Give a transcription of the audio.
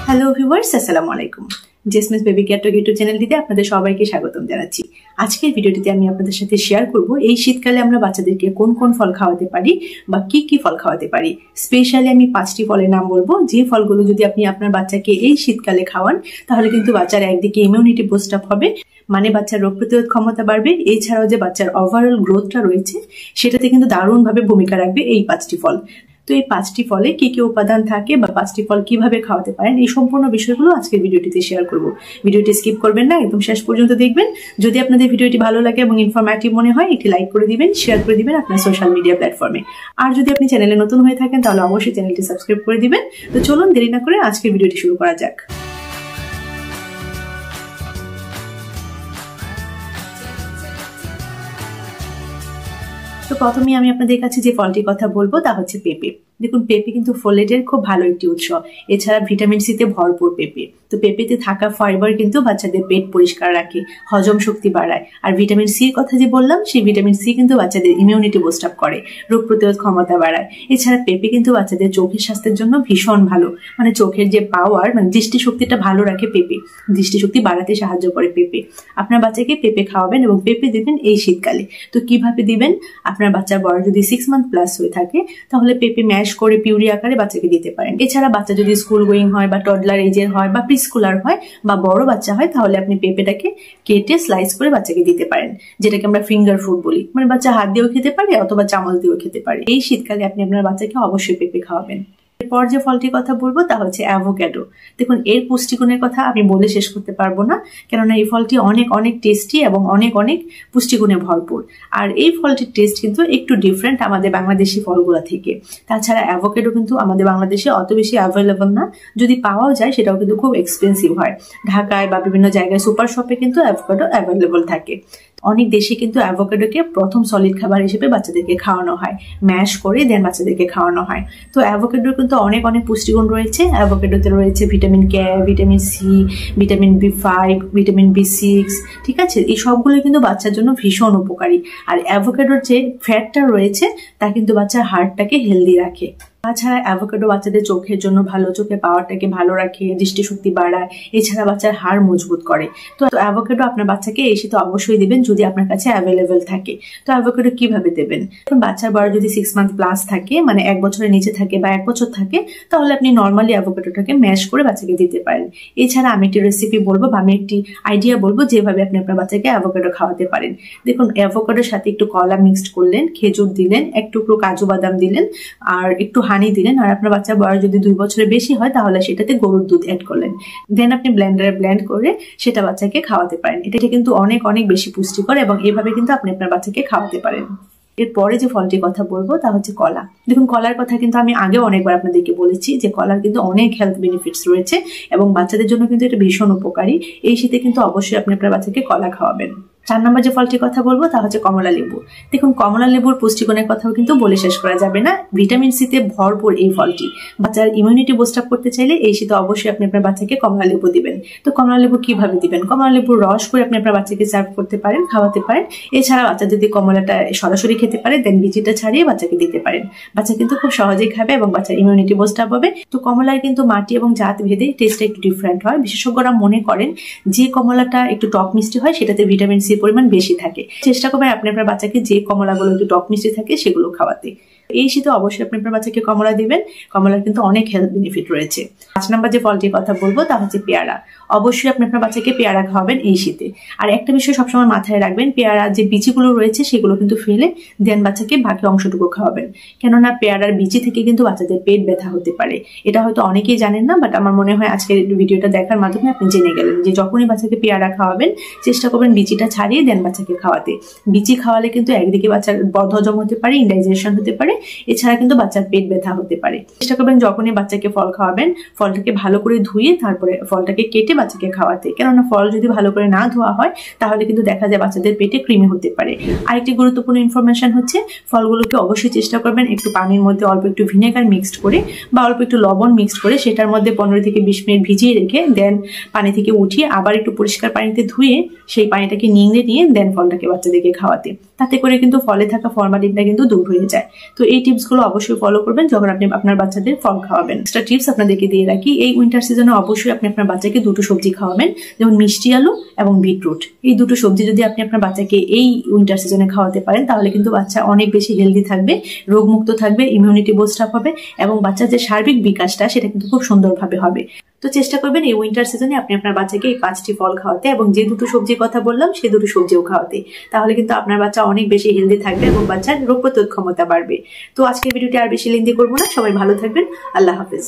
Hello viewers, আসসালামু আলাইকুম। জেসমিস baby care টক YouTube চ্যানেলটিতে আপনাদের সবাইকে স্বাগতম জানাচ্ছি। আজকের ভিডিওটিতে আমি আপনাদের সাথে শেয়ার করব এই শীতকালে আমরা বাচ্চাদেরকে কোন কোন ফল খাওয়াতে পারি বা কি কি ফল খাওয়াতে পারি। স্পেশালি আমি 5টি ফলের নাম বলবো, যে ফলগুলো যদি আপনি আপনার বাচ্চাকে এই শীতকালে খাওয়ান তাহলে কিন্তু বাচ্চার একদিকে ইমিউনিটি বুস্ট আপ হবে, মানে বাচ্চার রোগ প্রতিরোধ ক্ষমতা বাড়বে, এছাড়াও যে বাচ্চার ওভারঅল গ্রোথটা রয়েছে সেটাতে কিন্তু দারুণভাবে ভূমিকা রাখবে এই 5টি ফল। তো এই 5টি ফলে কি কি উপাদান থাকে বা 5টি ফল কিভাবে খাওয়াতে পারেন, এই সম্পূর্ণ বিষয়গুলো আজকের ভিডিওটিতে শেয়ার করব। ভিডিওটি স্কিপ করবেন না, একদম শেষ পর্যন্ত দেখবেন। যদি আপনাদের ভিডিওটি ভালো লাগে এবং ইনফরমেটিভ মনে হয় একটি লাইক করে দিবেন, শেয়ার করে দিবেন আপনার সোশ্যাল মিডিয়া প্ল্যাটফর্মে। আর যদি আপনি চ্যানেলে নতুন হয়ে থাকেন তাহলে অবশ্যই চ্যানেলটি সাবস্ক্রাইব করে দিবেন। তো চলুন দেরি না করে আজকের ভিডিওটি শুরু করা যাক। তো প্রথমে আমি আপনাদের কাছে যে ফলটির কথা বলবো তা হচ্ছে পেঁপে। দেখুন, পেঁপে কিন্তু ফোলেটের খুব ভালো একটি উৎস, এছাড়া ভিটামিন সিতে ভরপুর পেঁপে। তো পেঁপেতে থাকা ফাইবার কিন্তু বাচ্চাদের পেট পরিষ্কার রাখে, হজম শক্তি বাড়ায়। আর ভিটামিন সির কথা যে বললাম, সেই ভিটামিন সি কিন্তু বাচ্চাদের ইমিউনিটি বুস্ট আপ করে, রোগ প্রতিরোধ ক্ষমতা বাড়ায়। এছাড়া পেঁপে কিন্তু বাচ্চাদের চোখের স্বাস্থ্যের জন্য ভীষণ ভালো, মানে চোখের যে পাওয়ার, মানে দৃষ্টিশক্তিটা ভালো রাখে পেঁপে, দৃষ্টিশক্তি বাড়াতে সাহায্য করে পেঁপে। আপনার বাচ্চাকে পেঁপে খাওয়াবেন এবং পেঁপে দিবেন এই শীতকালে। তো কিভাবে দিবেন? আপনার বাচ্চার বয়স যদি 6 মান্থ প্লাস হয়ে থাকে তাহলে পেঁপে ম্যাশ করে পিউরি আকারে বাচ্চাকে দিতে পারেন। এছাড়া বাচ্চা যদি স্কুল গোয়িং হয় বা টডলার এজের হয় বা প্রি স্কুলার হয় বা বড় বাচ্চা হয় তাহলে আপনি পেঁপেটাকে কেটে স্লাইস করে বাচ্চাকে দিতে পারেন, যেটাকে আমরা ফিঙ্গার ফুড বলি। মানে বাচ্চা হাত দিয়েও খেতে পারে অথবা চামচ দিয়েও খেতে পারে। এই শীতকালে আপনি আপনার বাচ্চাকে অবশ্যই পেঁপে খাওয়াবেন। এরপর যে ফলটির কথা বলবো তা হচ্ছে অ্যাভোক্যাডো। দেখুন, এর পুষ্টিগুণের কথা আমি বলে শেষ করতে পারবো না, কেননা এই ফলটি অনেক অনেক টেস্টি এবং অনেক অনেক পুষ্টিগুণে ভরপুর। আর এই ফলটির টেস্ট কিন্তু একটু ডিফারেন্ট আমাদের বাংলাদেশি ফলগুলো থেকে। তাছাড়া অ্যাভোক্যাডো কিন্তু আমাদের বাংলাদেশে অত বেশি অ্যাভেলেবল না, যদি পাওয়াও যায় সেটাও কিন্তু খুব এক্সপেন্সিভ হয়। ঢাকায় বা বিভিন্ন জায়গায় সুপার শপে কিন্তু অ্যাভোক্যাডো অ্যাভেলেবল থাকে। অনেক দেশে কিন্তু অ্যাভোক্যাডোকে প্রথম সলিড খাবার হিসেবে বাচ্চাদেরকে খাওয়ানো হয়, ম্যাশ করে দেন বাচ্চাদেরকে খাওয়ানো হয়। তো অ্যাভোক্যাডোর কিন্তু অনেক অনেক পুষ্টিগুণ রয়েছে। অ্যাভোক্যাডোতে রয়েছে vitamin K, vitamin C, vitamin B5, vitamin B6, ঠিক আছে? এই সবগুলো কিন্তু বাচ্চার জন্য ভীষণ উপকারী। আর অ্যাভোক্যাডোর যে ফ্যাটটা রয়েছে তা কিন্তু বাচ্চার হার্টটাকে হেলদি রাখে। তাছাড়া অ্যাভোক্যাডো বাচ্চাদের চোখের জন্য ভালো, চোখের পাওয়ারটাকে ভালো রাখে, দৃষ্টিশক্তি বাড়ায়, এছাড়া বাচ্চার হাড় মজবুত করে। তো অ্যাভোক্যাডো আপনার বাচ্চাকে এই শীতে অবশ্যই দিবেন যদি আপনার কাছে অ্যাভেলেবেল থাকে। তো অ্যাভোক্যাডো কিভাবে দেবেন? বাচ্চার বয়স যদি 6 মান্থ প্লাস থাকে, মানে 1 বছরের নিচে থাকে বা 1 বছর থাকে, তাহলে আপনি নর্মালি অ্যাভোক্যাডোটাকে ম্যাশ করে বাচ্চাকে দিতে পারেন। এছাড়া আমি একটি রেসিপি বলবো বা আমি একটি আইডিয়া বলবো যেভাবে আপনি আপনার বাচ্চাকে অ্যাভোক্যাডো খাওয়াতে পারেন। দেখুন, অ্যাভোক্যাডোর সাথে একটু কলা মিক্সড করলেন, খেজুর দিলেন, এক টুকরো কাজু বাদাম দিলেন, আর একটু হানি দিলেন। আর আপনার বাচ্চার বয়স যদি 2 বছরের বেশি হয় তাহলে সেটাতে গরুর দুধ অ্যাড করলেন। দেন আপনি ব্লেন্ডারে ব্লেন্ড করে সেটা বাচ্চাকে খাওয়াতে পারেন। এটা কিন্তু অনেক অনেক বেশি পুষ্টিকর এবং এভাবে কিন্তু আপনি আপনার বাচ্চাকে খাওয়াতে পারেন। এরপরে যে ফলটির কথা বলবো তা হচ্ছে কলা। দেখুন, কলার কথা কিন্তু আমি আগেও অনেকবার আপনাদেরকে বলেছি যে কলার কিন্তু অনেক হেলথ বেনিফিটস রয়েছে এবং বাচ্চাদের জন্য কিন্তু এটা ভীষণ উপকারী। এই শীতে কিন্তু অবশ্যই আপনি আপনার বাচ্চাকে কলা খাওয়াবেন। 4 নম্বর যে ফলটির কথা বলবো তা হচ্ছে কমলা লেবু। দেখুন, কমলা লেবুর পুষ্টিগুণের কথাও কিন্তু বলে শেষ করা যাবে না। ভিটামিন সিতে ভরপুর এই ফলটি। বাচ্চার ইমিউনিটি বুস্ট আপ করতে চাইলে এই শীতে অবশ্যই আপনি আপনার বাচ্চাকে কমলা লেবু দিবেন। তো কমলা লেবু কিভাবে দিবেন? কমলা লেবুর রস করে আপনি আপনার বাচ্চাকে সার্ভ করতে পারেন, খাওয়াতে পারেন। এছাড়া বাচ্চা যদি কমলাটা সরাসরি খেতে পারে দেন বিচিটা ছাড়িয়ে বাচ্চাকে দিতে পারেন। বাচ্চা কিন্তু খুব সহজেই খাবে এবং বাচ্চার ইমিউনিটি বুস্ট আপ হবে। তো কমলার কিন্তু মাটি এবং জাত ভেদে টেস্টটা একটু ডিফারেন্ট হয়। বিশেষজ্ঞরা মনে করেন যে কমলাটা একটু টক মিষ্টি হয় সেটাতে ভিটামিন সি পরিমাণ বেশি থাকে। চেষ্টা করবেন আপনি আপনার বাচ্চাকে যে কমলাগুলো একটু টক মিষ্টি থাকে সেগুলো খাওয়াতে। এই শীতে অবশ্যই আপনি আপনার বাচ্চাকে কমলা দিবেন। কমলার কিন্তু অনেক হেলথ বেনিফিট রয়েছে। 5 নম্বর যে ফলটির কথা বলবো তা হচ্ছে পেয়ারা। অবশ্যই আপনি আপনার বাচ্চাকে পেয়ারা খাওয়াবেন এই শীতে। আর একটা বিষয় সবসময় মাথায় রাখবেন, পেয়ারা যে বিচিগুলো রয়েছে সেগুলো কিন্তু ফেলে দেন বাচ্চাকে বাকি অংশটুকু খাওয়াবেন, কেননা পেয়ারার বিচি থেকে কিন্তু বাচ্চাদের পেট ব্যথা হতে পারে। এটা হয়তো অনেকেই জানেন না, বাট আমার মনে হয় আজকের ভিডিওটা দেখার মাধ্যমে আপনি জেনে গেলেন যে যখনই বাচ্চাকে পেয়ারা খাওয়াবেন চেষ্টা করবেন বিচিটা ছাড়িয়ে দেন বাচ্চাকে খাওয়াতে। বিচি খাওয়ালে কিন্তু একদিকে বাচ্চার বদহজম হতে পারে, ইনডাইজেশন হতে পারে, এছাড়া কিন্তু বাচ্চার পেট ব্যথা হতে পারে। চেষ্টা করবেন যখনই বাচ্চাকে ফল খাওয়াবেন ফলটাকে ভালো করে ধুয়ে তারপরে ফলটাকে কেটে বাচ্চাকে খাওয়াতে, কেননা ফল যদি ভালো করে না ধোয়া হয় তাহলে কিন্তু দেখা যায় বাচ্চাদের পেটে কৃমি হতে পারে। আরেকটি গুরুত্বপূর্ণ ইনফরমেশন হচ্ছে ফলগুলোকে অবশ্যই চেষ্টা করবেন একটু পানির মধ্যে অল্প একটু ভিনেগার মিক্সড করে বা অল্প একটু লবণ মিক্সড করে সেটার মধ্যে 15 থেকে 20 মিনিট ভিজিয়ে রেখে দেন পানি থেকে উঠিয়ে আবার একটু পরিষ্কার পানিতে ধুয়ে সেই পানিটাকে নিংড়ে নিয়ে দেন ফলটাকে বাচ্চাদেরকে খাওয়াতে। তাতে করে কিন্তু ফলে থাকা ফরমালিনটা কিন্তু দূর হয়ে যায়। তো এই টিপসগুলো অবশ্যই ফলো করবেন যখন আপনি আপনার বাচ্চাদের ফল খাওয়াবেন। এক্সট্রা টিপস আপনাদেরকে দিয়ে রাখি, এই উইন্টার সিজনে অবশ্যই আপনি আপনার বাচ্চাকে দুটো সবজি খাওয়াবেন, যেমন মিষ্টি আলু এবং বিটরুট। এই দুটো সবজি যদি আপনি আপনার বাচ্চাকে এই উইন্টার সিজনে খাওয়াতে পারেন তাহলে কিন্তু বাচ্চা অনেক বেশি হেলদি থাকবে, রোগমুক্ত থাকবে, ইমিউনিটি বুস্ট আপ হবে এবং বাচ্চার যে সার্বিক বিকাশটা সেটা কিন্তু খুব সুন্দরভাবে হবে। তো চেষ্টা করবেন এই উইন্টার সিজনে আপনি আপনার বাচ্চাকে এই 5টি ফল খাওয়াতে এবং যে দুটো সবজির কথা বললাম সেই দুটো সবজিও খাওয়াতে। তাহলে কিন্তু আপনার বাচ্চা অনেক বেশি হেলদি থাকবে এবং বাচ্চার রোগ প্রতিরোধ ক্ষমতা বাড়বে। তো আজকের ভিডিওটি আর বেশি লেন্দি করবো না, সবাই ভালো থাকবেন, আল্লাহ হাফেজ।